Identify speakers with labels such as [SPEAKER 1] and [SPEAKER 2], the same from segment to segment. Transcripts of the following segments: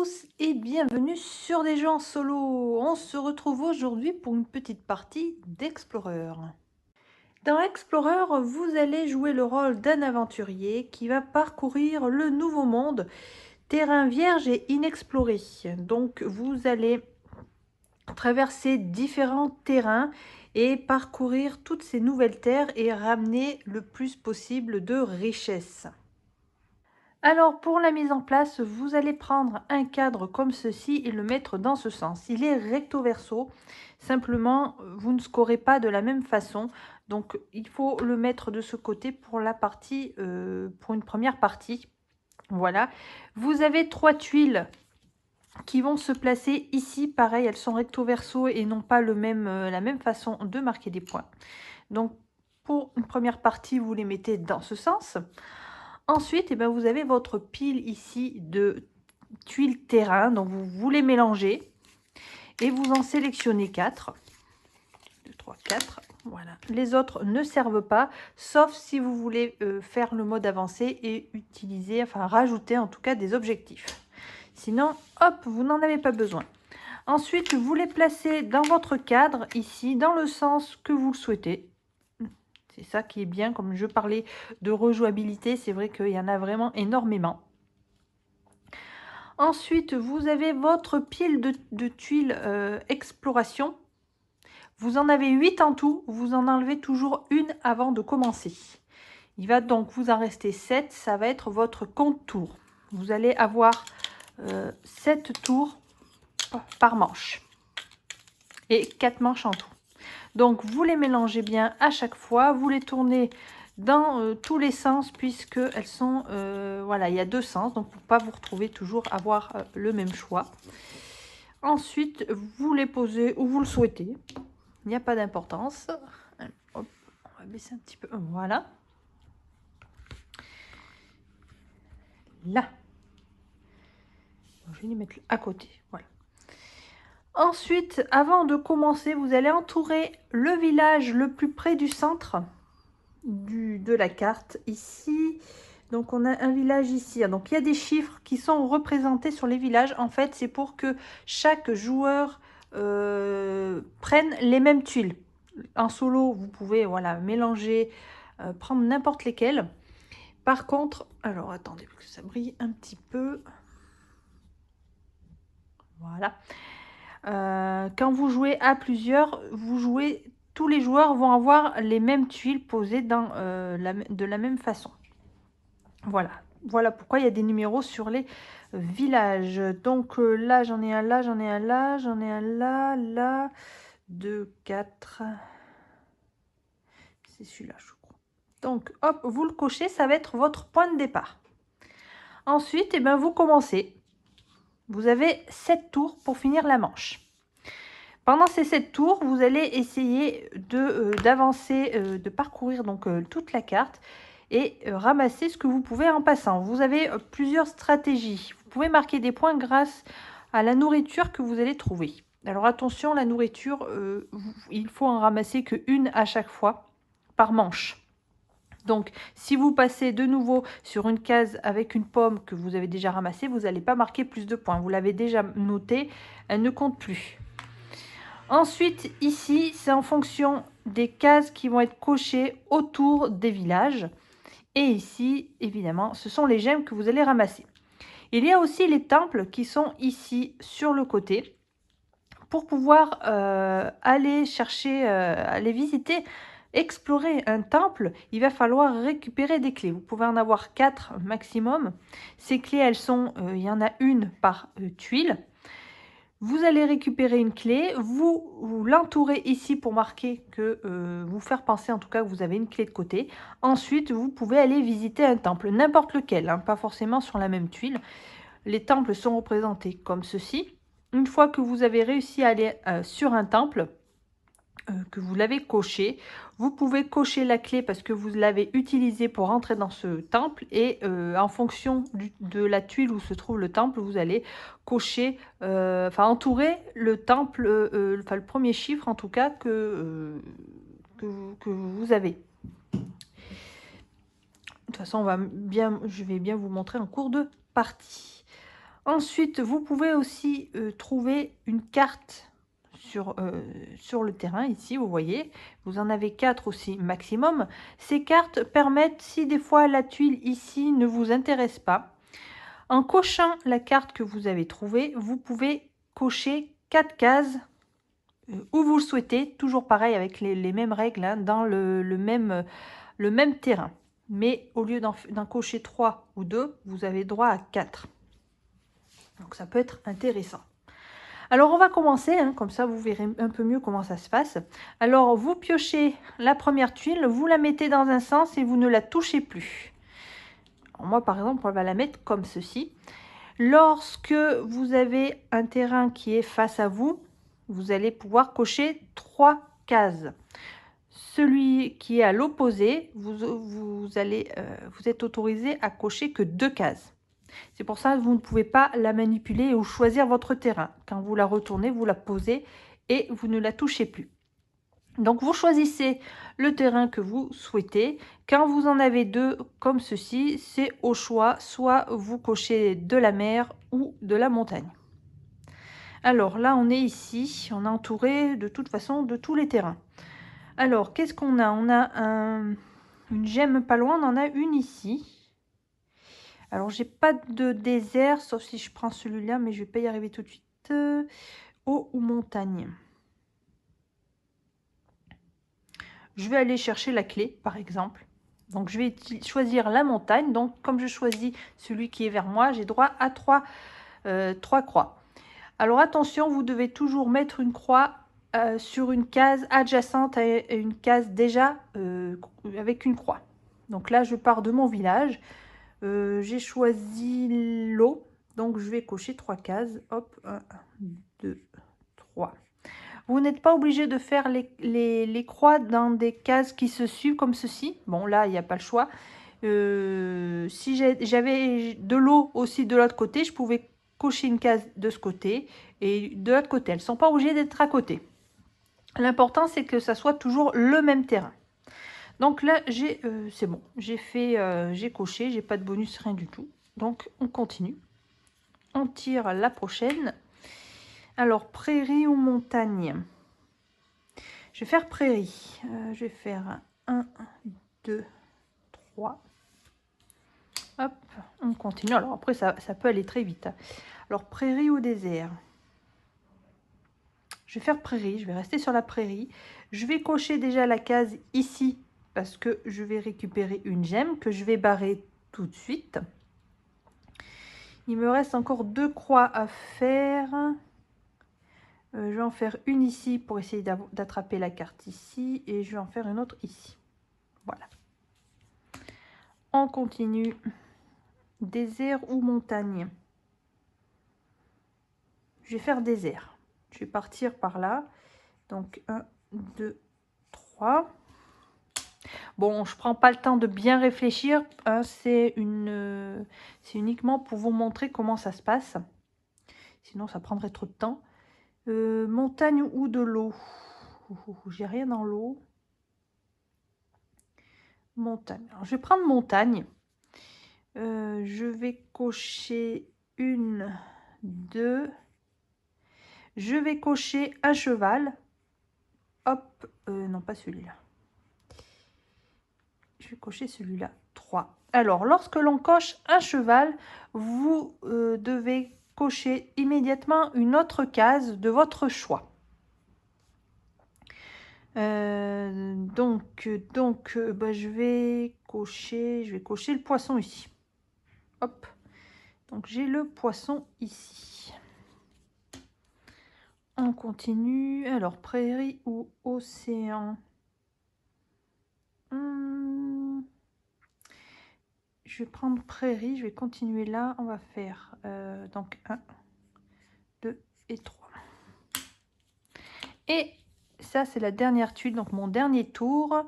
[SPEAKER 1] tous et bienvenue sur des jeux en solo. On se retrouve aujourd'hui pour une petite partie d'Explorer. Dans Explorer, vous allez jouer le rôle d'un aventurier qui va parcourir le nouveau monde, terrain vierge et inexploré. Donc vous allez traverser différents terrains et parcourir toutes ces nouvelles terres et ramener le plus possible de richesses. Alors pour la mise en place, vous allez prendre un cadre comme ceci et le mettre dans ce sens. Il est recto verso, simplement vous ne scorez pas de la même façon. Donc il faut le mettre de ce côté pour la partie, pour une première partie. Voilà. Vous avez 3 tuiles qui vont se placer ici. Pareil, elles sont recto verso et non pas la même façon de marquer des points. Donc pour une première partie, vous les mettez dans ce sens. Ensuite, vous avez votre pile ici de tuiles terrain. Donc, vous les mélangez et vous en sélectionnez 4. 2, 3, 4. Voilà. Les autres ne servent pas, sauf si vous voulez faire le mode avancé et utiliser, enfin rajouter en tout cas des objectifs. Sinon, hop, vous n'en avez pas besoin. Ensuite, vous les placez dans votre cadre, ici, dans le sens que vous le souhaitez. C'est ça qui est bien, comme je parlais de rejouabilité, c'est vrai qu'il y en a vraiment énormément. Ensuite, vous avez votre pile de tuiles exploration. Vous en avez 8 en tout, vous en enlevez toujours une avant de commencer. Il va donc vous en rester 7, ça va être votre compte tour. Vous allez avoir 7 tours par manche et 4 manches en tout. Donc, vous les mélangez bien à chaque fois. Vous les tournez dans tous les sens puisque elles sont... voilà, il y a 2 sens. Donc, pour ne pas vous retrouver toujours avoir le même choix. Ensuite, vous les posez où vous le souhaitez. Il n'y a pas d'importance. On va baisser un petit peu. Voilà. Là. Je vais les mettre à côté. Voilà. Ensuite, avant de commencer, vous allez entourer le village le plus près du centre de la carte ici. Donc on a un village ici. Donc il y a des chiffres qui sont représentés sur les villages. En fait, c'est pour que chaque joueur prenne les mêmes tuiles. En solo, vous pouvez voilà mélanger, prendre n'importe lesquelles. Par contre, alors attendez que ça brille un petit peu. Voilà. Quand vous jouez à plusieurs, tous les joueurs vont avoir les mêmes tuiles posées de la même façon. Voilà. Voilà pourquoi il y a des numéros sur les villages. Donc là, j'en ai un là, j'en ai un là, j'en ai un là, là, 2, 4. C'est celui-là, je crois. Donc, hop, vous le cochez, ça va être votre point de départ. Ensuite, vous commencez. Vous avez 7 tours pour finir la manche. Pendant ces 7 tours, vous allez essayer d'avancer, de parcourir donc toute la carte et ramasser ce que vous pouvez en passant. Vous avez plusieurs stratégies. Vous pouvez marquer des points grâce à la nourriture que vous allez trouver. Alors attention, la nourriture, il faut en ramasser qu'une à chaque fois par manche. Donc, si vous passez de nouveau sur une case avec une pomme que vous avez déjà ramassée, vous n'allez pas marquer plus de points. Vous l'avez déjà notée, elle ne compte plus. Ensuite, ici, c'est en fonction des cases qui vont être cochées autour des villages. Et ici, évidemment, ce sont les gemmes que vous allez ramasser. Il y a aussi les temples qui sont ici sur le côté. Pour pouvoir aller chercher, aller visiter, explorer un temple, il va falloir récupérer des clés. Vous pouvez en avoir 4 maximum. Ces clés, elles sont, il y en a une par tuile. Vous allez récupérer une clé, vous l'entourez ici pour marquer que, vous faire penser en tout cas que vous avez une clé de côté. Ensuite, vous pouvez aller visiter un temple, n'importe lequel, hein, pas forcément sur la même tuile. Les temples sont représentés comme ceci. Une fois que vous avez réussi à aller sur un temple, que vous l'avez coché, vous pouvez cocher la clé parce que vous l'avez utilisée pour entrer dans ce temple et en fonction de la tuile où se trouve le temple, vous allez cocher, entourer le temple, le premier chiffre en tout cas que vous avez. De toute façon, je vais bien vous montrer en cours de partie. Ensuite, vous pouvez aussi trouver une carte sur le terrain. Ici, vous voyez, vous en avez 4 aussi maximum. Ces cartes permettent, si des fois la tuile ici ne vous intéresse pas, en cochant la carte que vous avez trouvée, vous pouvez cocher 4 cases où vous le souhaitez, toujours pareil avec les mêmes règles, hein, dans le même terrain. Mais au lieu d'en cocher 3 ou 2, vous avez droit à 4. Donc ça peut être intéressant. Alors on va commencer, hein, comme ça vous verrez un peu mieux comment ça se passe. Alors vous piochez la première tuile, vous la mettez dans un sens et vous ne la touchez plus. Alors, moi par exemple, on va la mettre comme ceci. Lorsque vous avez un terrain qui est face à vous, vous allez pouvoir cocher 3 cases. Celui qui est à l'opposé, vous êtes autorisé à cocher que 2 cases. C'est pour ça que vous ne pouvez pas la manipuler ou choisir votre terrain. Quand vous la retournez, vous la posez et vous ne la touchez plus. Donc vous choisissez le terrain que vous souhaitez. Quand vous en avez 2 comme ceci, c'est au choix. Soit vous cochez de la mer ou de la montagne. Alors là, on est ici. On est entouré de toute façon de tous les terrains. Alors, qu'est-ce qu'on a? On a une gemme pas loin. On en a une ici. Alors, j'ai pas de désert, sauf si je prends celui-là, mais je vais pas y arriver tout de suite. Eau ou montagne? Je vais aller chercher la clé, par exemple. Donc, je vais choisir la montagne. Donc, comme je choisis celui qui est vers moi, j'ai droit à 3 croix. Alors, attention, vous devez toujours mettre une croix sur une case adjacente à une case déjà avec une croix. Donc là, je pars de mon village. J'ai choisi l'eau, donc je vais cocher 3 cases. Hop, 1, 2, 3. Vous n'êtes pas obligé de faire les croix dans des cases qui se suivent comme ceci. Bon, là, il n'y a pas le choix. Si j'avais de l'eau aussi de l'autre côté, je pouvais cocher une case de ce côté et de l'autre côté. Elles ne sont pas obligées d'être à côté. L'important, c'est que ça soit toujours le même terrain. Donc là, c'est bon. J'ai coché, j'ai pas de bonus, rien du tout. Donc, on continue. On tire la prochaine. Alors, prairie ou montagne? Je vais faire prairie. Je vais faire 1, 2, 3. Hop, on continue. Alors après, ça peut aller très vite. Alors, prairie ou désert? Je vais faire prairie. Je vais rester sur la prairie. Je vais cocher déjà la case ici parce que je vais récupérer une gemme que je vais barrer tout de suite. Il me reste encore 2 croix à faire. Je vais en faire une ici pour essayer d'attraper la carte ici. Et je vais en faire une autre ici. Voilà. On continue. Désert ou montagne? Je vais faire désert. Je vais partir par là. Donc 1, 2, 3. Bon, je prends pas le temps de bien réfléchir. Hein, c'est uniquement pour vous montrer comment ça se passe. Sinon, ça prendrait trop de temps. Montagne ou de l'eau? J'ai rien dans l'eau. Montagne. Alors, je vais prendre montagne. Je vais cocher 1, 2. Je vais cocher un cheval. Hop, non pas celui-là. Je vais cocher celui-là, 3. Alors, lorsque l'on coche un cheval, vous devez cocher immédiatement une autre case de votre choix. Bah, je vais cocher le poisson ici. Hop. Donc, j'ai le poisson ici. On continue. Alors, prairie ou océan? Je vais prendre prairie. Je vais continuer là. On va faire donc 1, 2 et 3. Et ça, c'est la dernière tuile. Donc, mon dernier tour.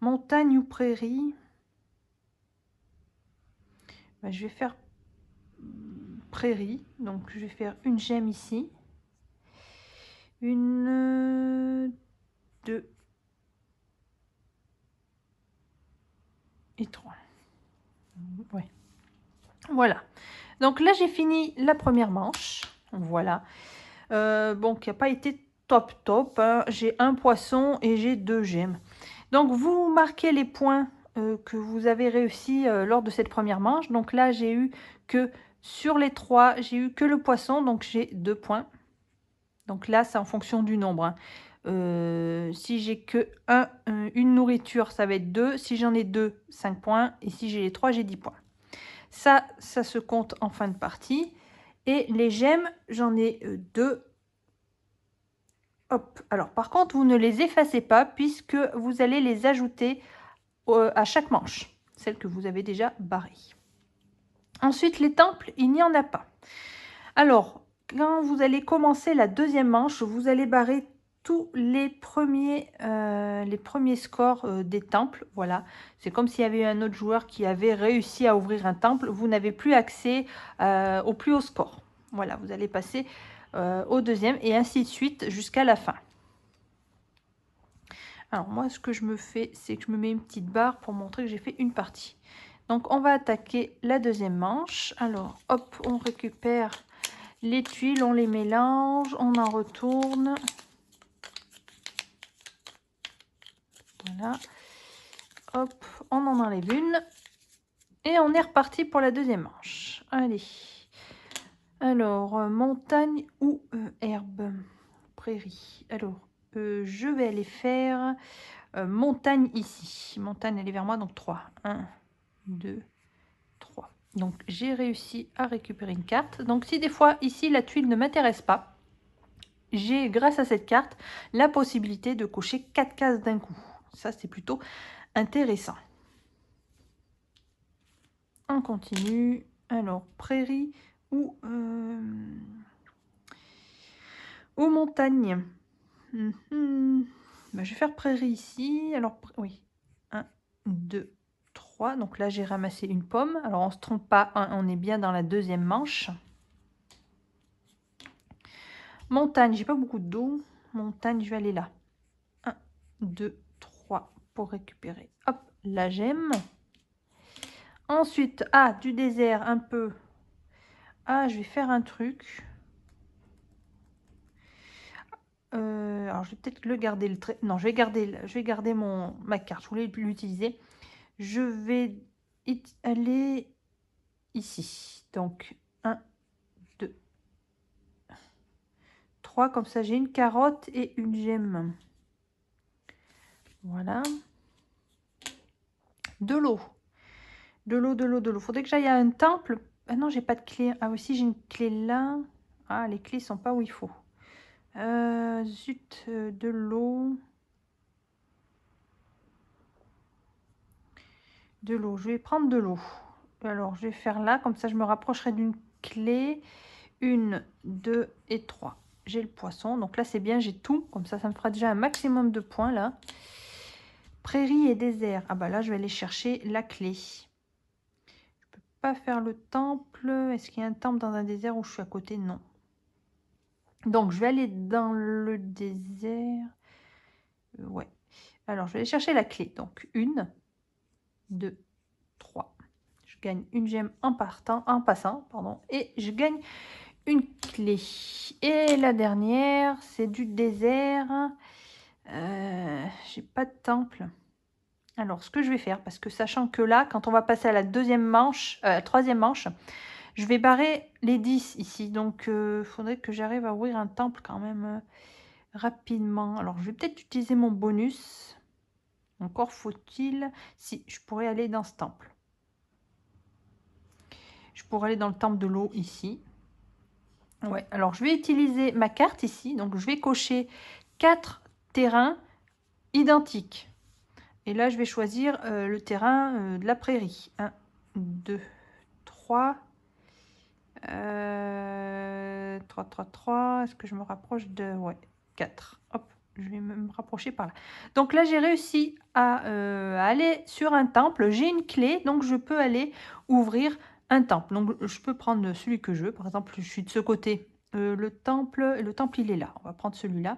[SPEAKER 1] Montagne ou prairie? Ben, je vais faire prairie. Donc, je vais faire une gemme ici. 1, 2 et 3. Ouais. Voilà. Donc là, j'ai fini la première manche. Voilà. Bon, qui n'a pas été top, hein. J'ai un poisson et j'ai 2 gemmes. Donc, vous marquez les points que vous avez réussi lors de cette première manche. Donc là, j'ai eu que sur les 3, j'ai eu que le poisson, donc j'ai 2 points. Donc là, c'est en fonction du nombre, hein. Si j'ai que une nourriture, ça va être 2. Si j'en ai 2, 5 points. Et si j'ai les 3, j'ai 10 points. Ça se compte en fin de partie. Et les gemmes, j'en ai 2. Hop. Alors, par contre, vous ne les effacez pas puisque vous allez les ajouter à chaque manche, celle que vous avez déjà barrée. Ensuite, les temples, il n'y en a pas. Alors, quand vous allez commencer la deuxième manche, vous allez barrer tous les premiers scores des temples. Voilà, c'est comme s'il y avait un autre joueur qui avait réussi à ouvrir un temple. Vous n'avez plus accès au plus haut score. Voilà, vous allez passer au deuxième et ainsi de suite jusqu'à la fin. Alors moi, ce que je me fais, c'est que je me mets une petite barre pour montrer que j'ai fait une partie. Donc on va attaquer la deuxième manche. Alors hop, on récupère les tuiles, on les mélange, on en retourne. Voilà. Hop, on en enlève une. Et on est reparti pour la deuxième manche. Allez. Alors, montagne ou herbe? Prairie. Alors, je vais aller faire montagne ici. Montagne, elle est vers moi, donc 3. 1, 2, 3. Donc, j'ai réussi à récupérer une carte. Donc, si des fois, ici, la tuile ne m'intéresse pas, j'ai, grâce à cette carte, la possibilité de cocher 4 cases d'un coup. Ça, c'est plutôt intéressant. On continue. Alors, prairie ou montagne. Ben, je vais faire prairie ici. Alors, oui. 1, 2, 3. Donc là, j'ai ramassé une pomme. Alors, on ne se trompe pas. Hein, on est bien dans la deuxième manche. Montagne, j'ai pas beaucoup d'eau. Montagne, je vais aller là. 1, 2, 3 pour récupérer. Hop, la gemme. Ensuite, du désert un peu. Je vais faire un truc. Alors, je vais peut-être le garder le trait. Non, je vais garder ma carte. Je voulais l'utiliser. Je vais aller ici. Donc, 1, 2, 3. Comme ça, j'ai une carotte et une gemme. Voilà. De l'eau. De l'eau. Faudrait que j'aille à un temple. Ah non, j'ai pas de clé. Ah aussi, j'ai une clé là. Ah, les clés sont pas où il faut. Zut, de l'eau. De l'eau. Je vais prendre de l'eau. Alors, je vais faire là. Comme ça, je me rapprocherai d'une clé. 1, 2 et 3. J'ai le poisson. Donc là, c'est bien, j'ai tout. Comme ça, ça me fera déjà un maximum de points là. Prairie et désert. Ah bah là, je vais aller chercher la clé. Je peux pas faire le temple. Est-ce qu'il y a un temple dans un désert où je suis à côté? Non. Donc, je vais aller dans le désert. Ouais. Alors, je vais aller chercher la clé. Donc, 1, 2, 3. Je gagne une gemme en passant, pardon. Et je gagne une clé. Et la dernière, c'est du désert. J'ai pas de temple. Alors, ce que je vais faire, parce que sachant que là, quand on va passer à la troisième manche, je vais barrer les 10 ici. Donc, il faudrait que j'arrive à ouvrir un temple quand même rapidement. Alors, je vais peut-être utiliser mon bonus. Encore faut-il... Si, je pourrais aller dans ce temple. Je pourrais aller dans le temple de l'eau ici. Ouais, alors je vais utiliser ma carte ici. Donc, je vais cocher 4 terrains identiques. Et là, je vais choisir le terrain de la prairie. 1, 2, 3. 3. Est-ce que je me rapproche de... Ouais, 4. Hop, je vais me rapprocher par là. Donc là, j'ai réussi à aller sur un temple. J'ai une clé, donc je peux aller ouvrir un temple. Donc, je peux prendre celui que je veux. Par exemple, je suis de ce côté. Le temple, il est là. On va prendre celui-là.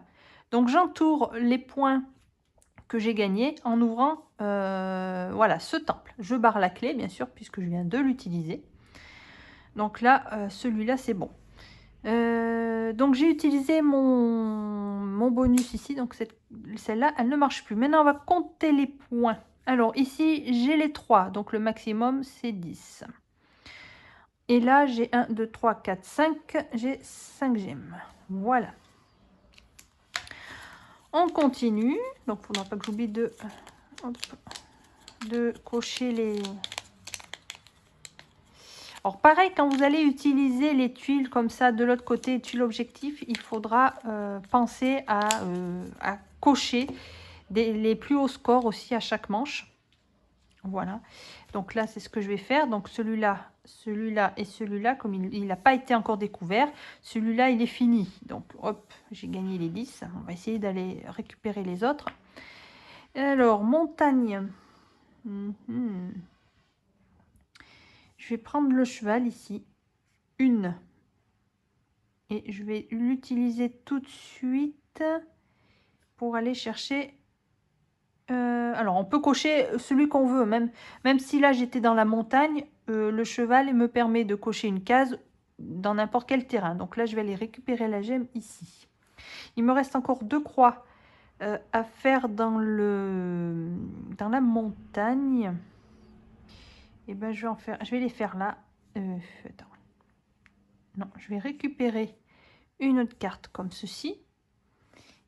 [SPEAKER 1] Donc, j'entoure les points que j'ai gagnés en ouvrant voilà, ce temple. Je barre la clé, bien sûr, puisque je viens de l'utiliser. Donc là, celui-là, c'est bon. Donc j'ai utilisé mon bonus ici, donc celle-là, elle ne marche plus. Maintenant, on va compter les points. Alors ici, j'ai les 3, donc le maximum, c'est 10. Et là, j'ai 1, 2, 3, 4, 5. J'ai 5 gemmes. Voilà. On continue. Donc, il ne faudra pas que j'oublie de cocher les... Alors, pareil, quand vous allez utiliser les tuiles comme ça de l'autre côté, tuile objectif, il faudra penser à cocher les plus hauts scores aussi à chaque manche. Voilà. Donc là, c'est ce que je vais faire. Donc celui-là, celui-là et celui-là, comme il n'a pas été encore découvert, celui-là, il est fini. Donc, hop, j'ai gagné les 10. On va essayer d'aller récupérer les autres. Alors, montagne. Je vais prendre le cheval ici. Une. Et je vais l'utiliser tout de suite pour aller chercher... alors, on peut cocher celui qu'on veut. Même si là, j'étais dans la montagne, le cheval me permet de cocher une case dans n'importe quel terrain. Donc là, je vais aller récupérer la gemme ici. Il me reste encore 2 croix à faire dans la montagne. Et ben, je vais les faire là. Attends. Non, je vais récupérer une autre carte comme ceci.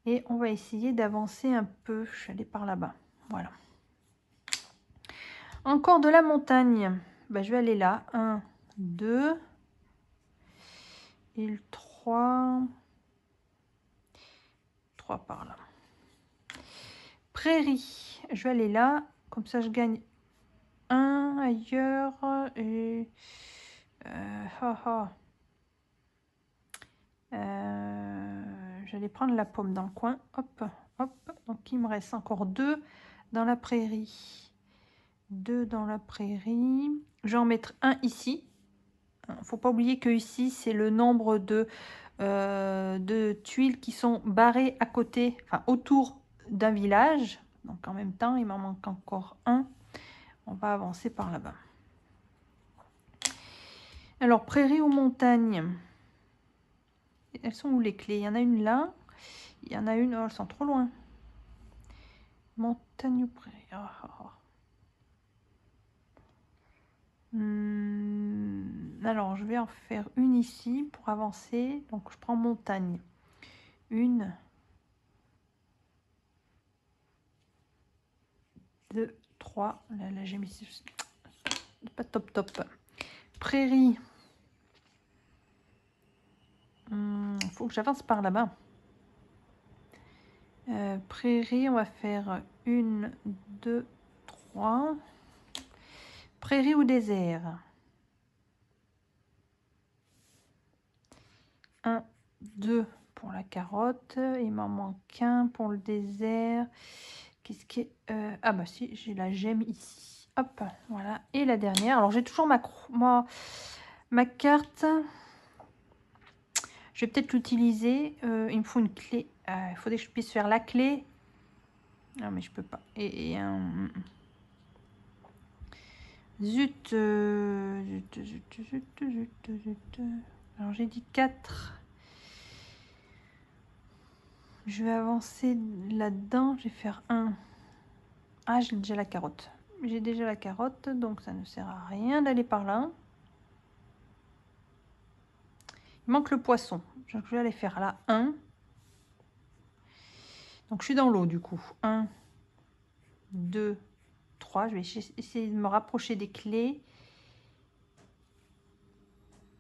[SPEAKER 1] Et on va essayer d'avancer un peu. Je suis allée par là-bas. Voilà. Encore de la montagne. Ben, je vais aller là. 1, 2. Et le 3. 3 par là. Prairie. Je vais aller là. Comme ça, je gagne 1 ailleurs. Et... j'allais prendre la pomme dans le coin. Hop, hop. Donc, il me reste encore 2 dans la prairie. 2 dans la prairie. Je vais en mettre un ici. Il ne faut pas oublier que ici, c'est le nombre de tuiles qui sont barrées à côté, enfin autour d'un village. Donc, en même temps, il m'en manque encore un. On va avancer par là-bas. Alors, prairie ou montagne? Elles sont où les clés? Il y en a une là. Il y en a une... Oh, elles sont trop loin. Montagne ou prairie? Alors, je vais en faire une ici pour avancer. Donc, je prends montagne. 1, 2, 3. Là j'ai mis... Pas top top. Prairie. Faut que j'avance par là-bas. Prairie, on va faire 1, 2, 3. Prairie ou désert? 1, 2 pour la carotte. Il m'en manque un pour le désert. Qu'est-ce qui est... ah bah si, j'ai la gemme ici. Hop, voilà. Et la dernière. Alors, j'ai toujours ma carte. Je vais peut-être l'utiliser. Il me faut une clé. Il faudrait que je puisse faire la clé. Non, mais je peux pas. Et un... Zut. Alors, j'ai dit 4. Je vais avancer là-dedans. Je vais faire 1. Ah, j'ai déjà la carotte. J'ai déjà la carotte, donc ça ne sert à rien d'aller par là. Il manque le poisson. Je vais aller faire là 1. Donc, je suis dans l'eau du coup. 1, 2, 3. Je vais essayer de me rapprocher des clés.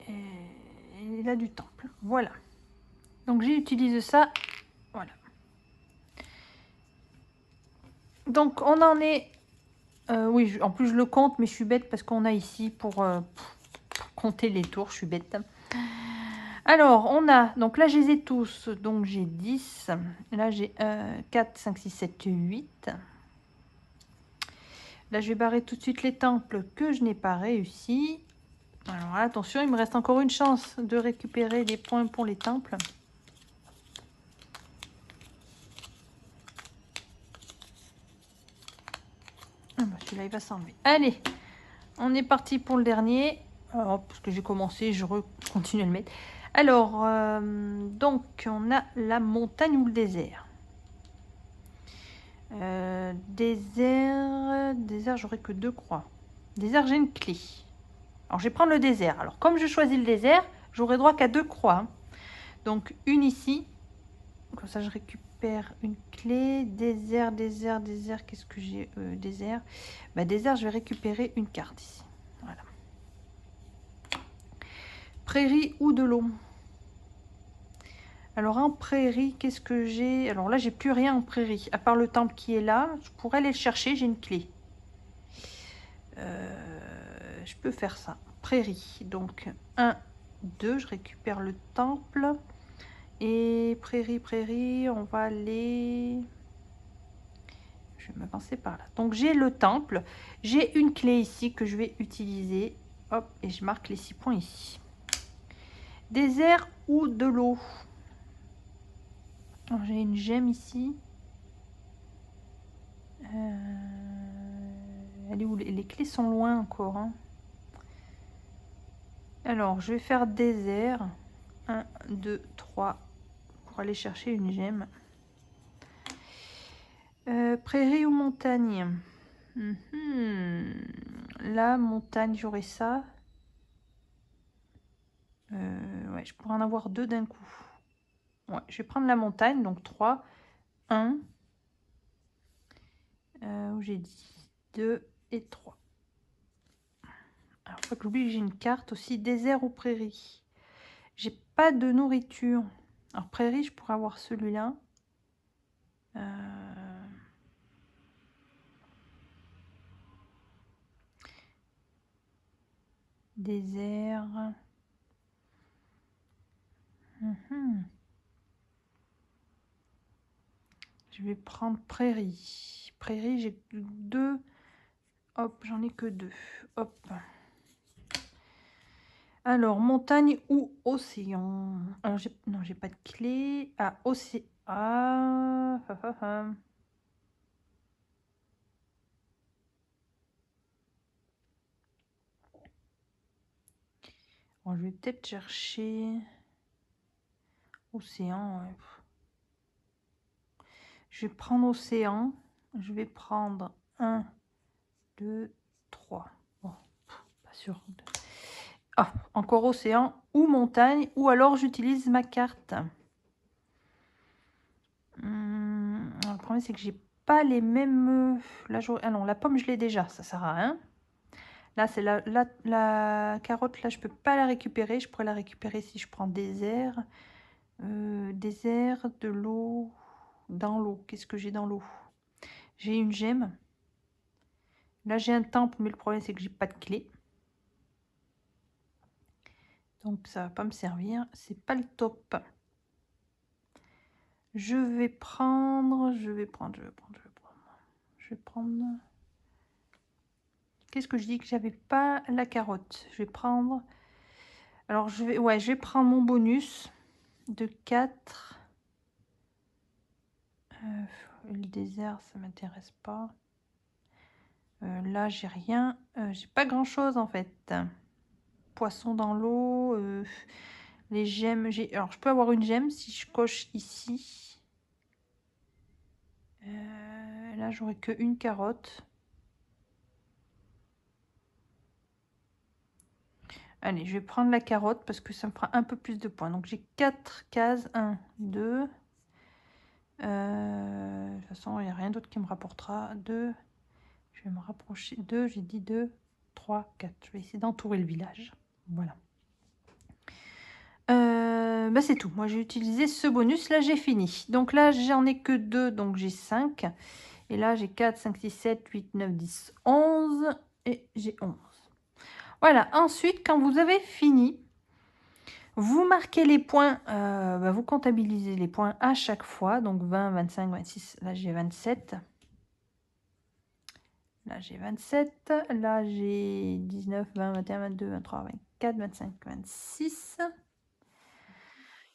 [SPEAKER 1] Et là, du temple. Voilà. Donc, j'utilise ça. Voilà. Donc, on en est... oui, en plus, je le compte, mais je suis bête parce qu'on a ici pour compter les tours. Je suis bête. Alors, on a... Donc là, je les ai tous. Donc, j'ai 10. Là, j'ai 4, 5, 6, 7, 8. Là, je vais barrer tout de suite les temples que je n'ai pas réussi. Alors, attention, il me reste encore une chance de récupérer des points pour les temples. Ah bah, celui-là, il va s'enlever. Allez, on est parti pour le dernier. Alors, parce que j'ai commencé, je continue à le mettre. Alors, donc, on a la montagne ou le désert. Désert, j'aurai que 2 croix. Désert, j'ai une clé. Alors, je vais prendre le désert. Alors, comme je choisis le désert, j'aurai droit qu'à 2 croix. Hein. Donc, une ici. Comme ça, je récupère une clé. Désert, qu'est-ce que j'ai désert. Bah, désert, je vais récupérer une carte ici. Voilà. Prairie ou de l'eau. Alors en prairie, qu'est-ce que j'ai? Alors là, j'ai plus rien en prairie, à part le temple qui est là. Je pourrais aller le chercher, j'ai une clé. Je peux faire ça. Prairie, donc 1, 2, je récupère le temple. Et prairie, on va aller... Je vais m'avancer par là. Donc j'ai le temple, j'ai une clé ici que je vais utiliser. Hop, et je marque les 6 points ici. Désert ou de l'eau. J'ai une gemme ici. Elle est où? Les clés sont loin encore. Hein. Alors, je vais faire désert. 1, 2, 3 pour aller chercher une gemme. Prairie ou montagne? La montagne, j'aurai ça. Ouais, je pourrais en avoir 2 d'un coup. Ouais, je vais prendre la montagne, donc 3. 1. Où j'ai dit 2 et 3. Alors, faut que j'oublie que j'ai une carte aussi, désert ou prairie. J'ai pas de nourriture. Alors, prairie, je pourrais avoir celui-là. Désert. Je vais prendre prairie. Prairie, j'ai 2. Hop, j'en ai que 2. Hop. Alors, montagne ou océan? Alors, non, j'ai pas de clé. Ah, océan. Bon, je vais peut-être chercher océan. Ouais. Je vais prendre océan. Je vais prendre 1, 2, 3. Bon, pas sûr. Ah, encore océan ou montagne. Ou alors, j'utilise ma carte. Le problème, c'est que j'ai pas les mêmes... Là, ah non, la pomme, je l'ai déjà. Ça sert à rien. Là, c'est la carotte. Là, je peux pas la récupérer. Je pourrais la récupérer si je prends désert. Désert, de l'eau. Dans l'eau. Qu'est-ce que j'ai dans l'eau? J'ai une gemme. Là, j'ai un temple, mais le problème, c'est que j'ai pas de clé. Donc, ça va pas me servir. C'est pas le top. Je vais prendre... Qu'est-ce que je dis que j'avais pas la carotte? Je vais prendre... Alors, je vais prendre mon bonus de 4. Le désert, ça m'intéresse pas. Là, j'ai rien. J'ai pas grand-chose, en fait. Poisson dans l'eau. Les gemmes. Alors, je peux avoir une gemme si je coche ici. Là, j'aurai que une carotte. Allez, je vais prendre la carotte parce que ça me fera un peu plus de points. Donc, j'ai 4 cases. 1, 2. De toute façon, il n'y a rien d'autre qui me rapportera. 2. Je vais me rapprocher. 2, j'ai dit 2, 3, 4. Je vais essayer d'entourer le village. Voilà. Bah c'est tout. Moi, j'ai utilisé ce bonus. Là, j'ai fini. Donc là, j'en ai que 2. Donc, j'ai 5. Et là, j'ai 4, 5, 6, 7, 8, 9, 10, 11. Et j'ai 11. Voilà. Ensuite, quand vous avez fini, vous marquez les points. Vous comptabilisez les points à chaque fois. Donc, 20, 25, 26. Là, j'ai 27. Là, j'ai 27. Là, j'ai 19, 20, 21, 22, 23, 24, 25, 26.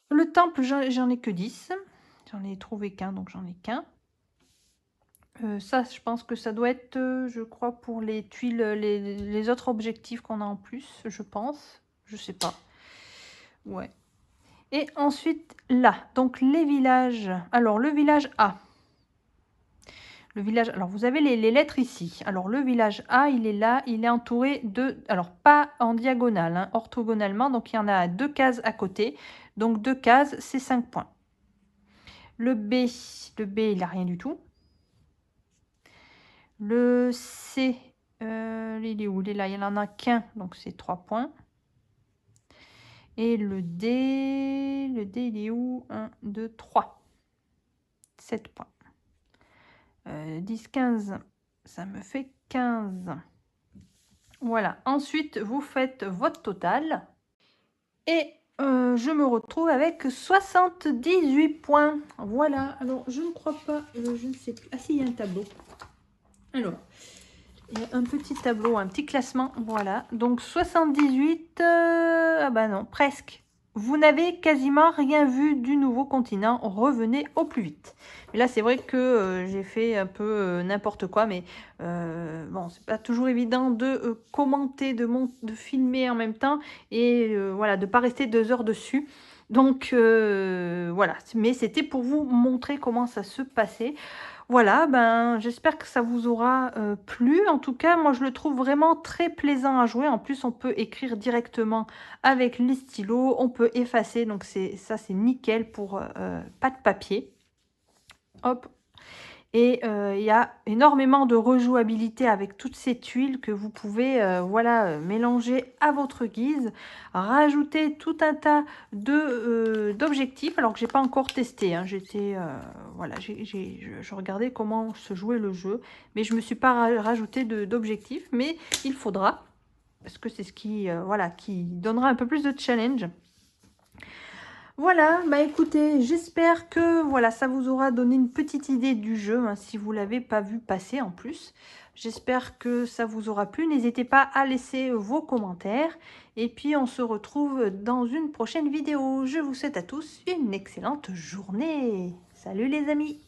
[SPEAKER 1] Le temple, j'en ai que 10. J'en ai trouvé qu'un, donc j'en ai qu'un. Ça, je pense que ça doit être, je crois, pour les tuiles, les autres objectifs qu'on a en plus, je pense. Je sais pas. Ouais. Et ensuite, là, donc les villages. Alors, le village A. Le village, alors vous avez les lettres ici. Alors le village A, il est là, il est entouré de, alors pas en diagonale, hein, orthogonalement, donc il y en a 2 cases à côté. Donc 2 cases, c'est 5 points. Le B, il n'a rien du tout. Le C, il est où? Il est là, il n'y en a qu'un, donc c'est 3 points. Et le D, il est où? 1, 2, 3. 7 points. 10, 15, ça me fait 15. Voilà, ensuite vous faites votre total. Et je me retrouve avec 78 points. Voilà, alors je ne crois pas, je ne sais plus. Ah si, il y a un tableau. Alors, il y a un petit tableau, un petit classement. Voilà, donc 78, ah bah non, presque. Vous n'avez quasiment rien vu du nouveau continent. Revenez au plus vite. Mais là, c'est vrai que j'ai fait un peu n'importe quoi. Mais bon, c'est pas toujours évident de commenter, de filmer en même temps. Et voilà, de ne pas rester 2 heures dessus. Donc voilà. Mais c'était pour vous montrer comment ça se passait. Voilà, ben, j'espère que ça vous aura plu. En tout cas, moi, je le trouve vraiment très plaisant à jouer. En plus, on peut écrire directement avec les stylos. On peut effacer, donc ça, c'est nickel pour pas de papier. Hop. Et il y a énormément de rejouabilité avec toutes ces tuiles que vous pouvez voilà, mélanger à votre guise. Rajouter tout un tas d'objectifs, alors que j'ai pas encore testé. Hein. J'étais voilà, je regardais comment se jouait le jeu, mais je me suis pas rajouté d'objectifs, mais il faudra, parce que c'est ce qui, voilà, qui donnera un peu plus de challenge. Voilà, bah écoutez, j'espère que voilà, ça vous aura donné une petite idée du jeu, hein, si vous ne l'avez pas vu passer en plus. J'espère que ça vous aura plu. N'hésitez pas à laisser vos commentaires. Et puis, on se retrouve dans une prochaine vidéo. Je vous souhaite à tous une excellente journée. Salut les amis!